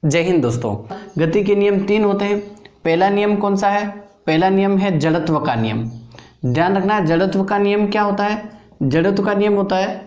जय हिंद दोस्तों। गति के नियम 3 होते हैं। पहला नियम कौन सा है? पहला नियम है जड़त्व का नियम। ध्यान रखना है, जड़त्व का नियम क्या होता है? जड़त्व का नियम होता है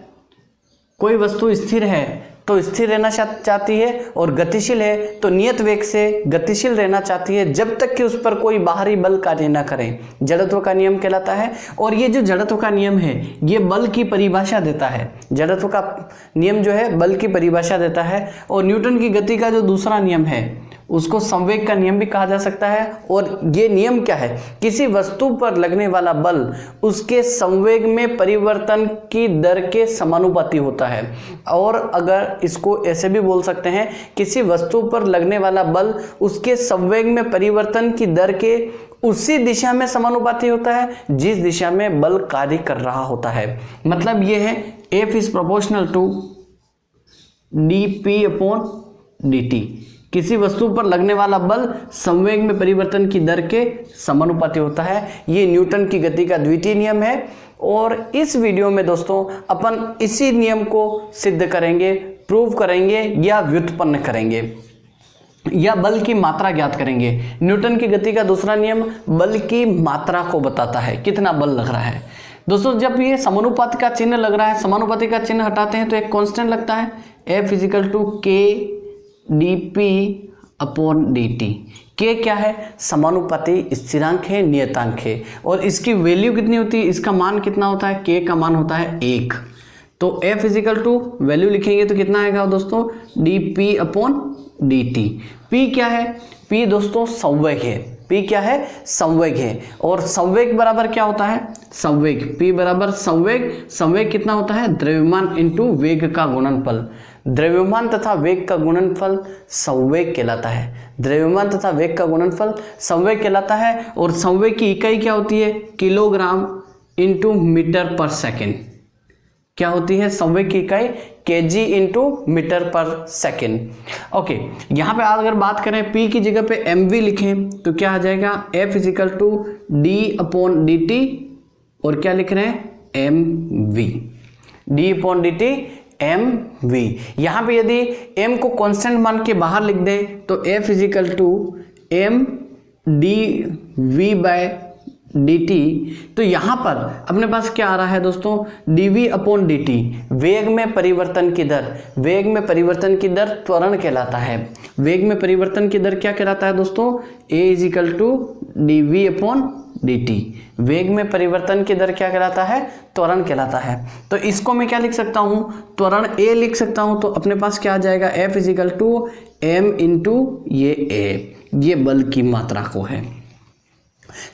कोई वस्तु स्थिर है तो स्थिर रहना चाहती है और गतिशील है तो नियत वेग से गतिशील रहना चाहती है जब तक कि उस पर कोई बाहरी बल कार्य न करे। जड़त्व का नियम कहलाता है। और ये जो जड़त्व का नियम है ये बल की परिभाषा देता है। जड़त्व का नियम जो है बल की परिभाषा देता है। और न्यूटन की गति का जो दूसरा नियम है उसको संवेग का नियम भी कहा जा सकता है। और ये नियम क्या है? किसी वस्तु पर लगने वाला बल उसके संवेग में परिवर्तन की दर के समानुपाती होता है। और अगर इसको ऐसे भी बोल सकते हैं, किसी वस्तु पर लगने वाला बल उसके संवेग में परिवर्तन की दर के उसी दिशा में समानुपाती होता है जिस दिशा में बल कार्य कर रहा होता है। मतलब ये है F is proportional to dp/dt। किसी वस्तु पर लगने वाला बल संवेग में परिवर्तन की दर के समानुपाती होता है। ये न्यूटन की गति का द्वितीय नियम है। और इस वीडियो में दोस्तों अपन इसी नियम को सिद्ध करेंगे, प्रूव करेंगे या व्युत्पन्न करेंगे या बल की मात्रा ज्ञात करेंगे। न्यूटन की गति का दूसरा नियम बल की मात्रा को बताता है, कितना बल लग रहा है। दोस्तों जब ये समानुपाती का चिन्ह लग रहा है, समानुपाती का चिन्ह हटाते हैं तो एक कांस्टेंट लगता है F = K dp/dt। के क्या है? समानुपाती स्थिरांक है, नियतांक है। और इसकी वैल्यू कितनी होती है? इसका मान कितना होता है? के का मान होता है 1। तो F वैल्यू लिखेंगे तो कितना आएगा दोस्तों? dp/dt। P क्या है? P दोस्तों संवेग है। P क्या है? संवेग है। और संवेग बराबर क्या होता है? संवेग। P बराबर संवेग। संवेग कितना होता है? द्रव्यमान इंटू वेग का गुणनफल। द्रव्यमान तथा वेग का गुणनफल संवेग कहलाता है। द्रव्यमान तथा वेग का गुणनफल संवेग कहलाता है। और संवेग की इकाई क्या होती है? किलोग्राम इंटू मीटर पर सेकेंड। क्या होती है संवेग की इकाई? kg इंटू मीटर पर सेकेंड। ओके, यहाँ पे अगर बात करें P की जगह पे mv लिखें तो क्या आ जाएगा? F = d/dt। और क्या लिख रहे हैं? mv। d/dt mv। यहाँ पे यदि m को कांस्टेंट मान के बाहर लिख दें तो F = mdv/dt। तो यहाँ पर अपने पास क्या आ रहा है दोस्तों? dv/dt। वेग में परिवर्तन की दर। वेग में परिवर्तन की दर त्वरण कहलाता है। वेग में परिवर्तन की दर क्या कहलाता है दोस्तों? A = dv/dt। वेग में परिवर्तन की दर क्या कहलाता है? त्वरण कहलाता है। तो इसको मैं क्या लिख सकता हूं? त्वरण A लिख सकता हूं। तो अपने पास क्या आ जाएगा? F = m × ये A। ये बल की मात्रा को है।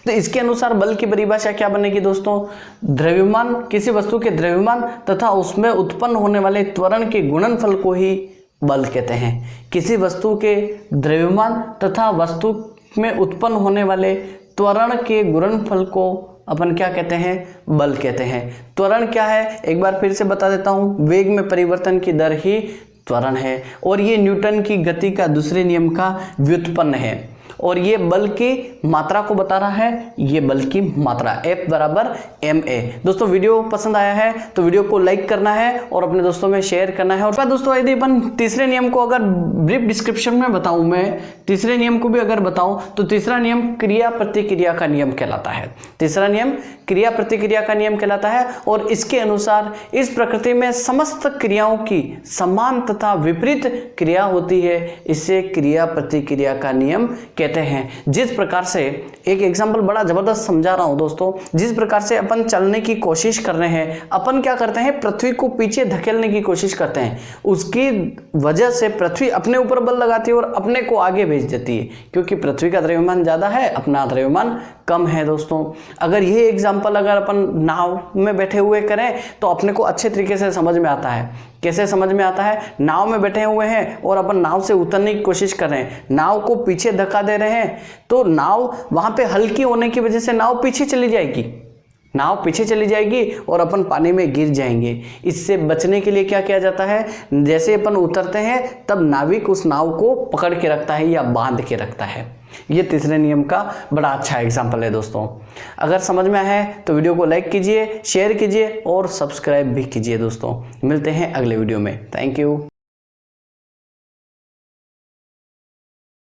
तो इसके अनुसार बल की परिभाषा क्या बनेगी दोस्तों? द्रव्यमान, किसी वस्तु के द्रव्यमान तथा उसमें उत्पन्न होने वाले त्वरण के गुणनफल को ही बल कहते हैं। किसी वस्तु के द्रव्यमान तथा वस्तु में उत्पन्न होने वाले त्वरण के गुणनफल को अपन क्या कहते हैं? बल कहते हैं। त्वरण क्या है? एक बार फिर से बता देता हूं, वेग में परिवर्तन की दर ही त्वरण है। और ये न्यूटन की गति का दूसरे नियम का व्युत्पन्न है। और ये बल की मात्रा को बता रहा है। ये बल की मात्रा F = ma। दोस्तों वीडियो पसंद आया है तो वीडियो को लाइक करना है और अपने दोस्तों में शेयर करना है। और दोस्तों यदि अपन तीसरे नियम को अगर ब्रीफ डिस्क्रिप्शन में बताऊं, मैं तीसरे नियम को भी अगर बताऊं तो तीसरा नियम क्रिया प्रतिक्रिया का नियम कहलाता है। तीसरा नियम क्रिया प्रतिक्रिया का नियम कहलाता है। और इसके अनुसार इस प्रकृति में समस्त क्रियाओं की समान तथा विपरीत क्रिया होती है। इसे क्रिया प्रतिक्रिया का नियम कहते हैं। जिस प्रकार से एक एग्जांपल बड़ा जबरदस्त समझा रहा हूं दोस्तों, जिस प्रकार से अपन चलने की कोशिश कर रहे हैं, अपन क्या करते हैं? पृथ्वी को पीछे धकेलने की कोशिश करते हैं। उसकी वजह से पृथ्वी अपने ऊपर बल लगाती है और अपने को आगे भेज देती है, क्योंकि पृथ्वी का द्रव्यमान ज्यादा है, अपना द्रव्यमान कम है। दोस्तों अगर ये एग्जांपल अगर अपन नाव में बैठे हुए करें तो अपने को अच्छे तरीके से समझ में आता है। कैसे समझ में आता है? नाव में बैठे हुए हैं और अपन नाव से उतरने की कोशिश कर रहे हैं, नाव को पीछे धक्का दे रहे हैं तो नाव वहां पे हल्की होने की वजह से नाव पीछे चली जाएगी। नाव पीछे चली जाएगी और अपन पानी में गिर जाएंगे। इससे बचने के लिए क्या किया जाता है? जैसे अपन उतरते हैं तब नाविक उस नाव को पकड़ के रखता है या बांध के रखता है। ये तीसरे नियम का बड़ा अच्छा एग्जाम्पल है दोस्तों। अगर समझ में आया है तो वीडियो को लाइक कीजिए, शेयर कीजिए और सब्सक्राइब भी कीजिए दोस्तों। मिलते हैं अगले वीडियो में। Thank you.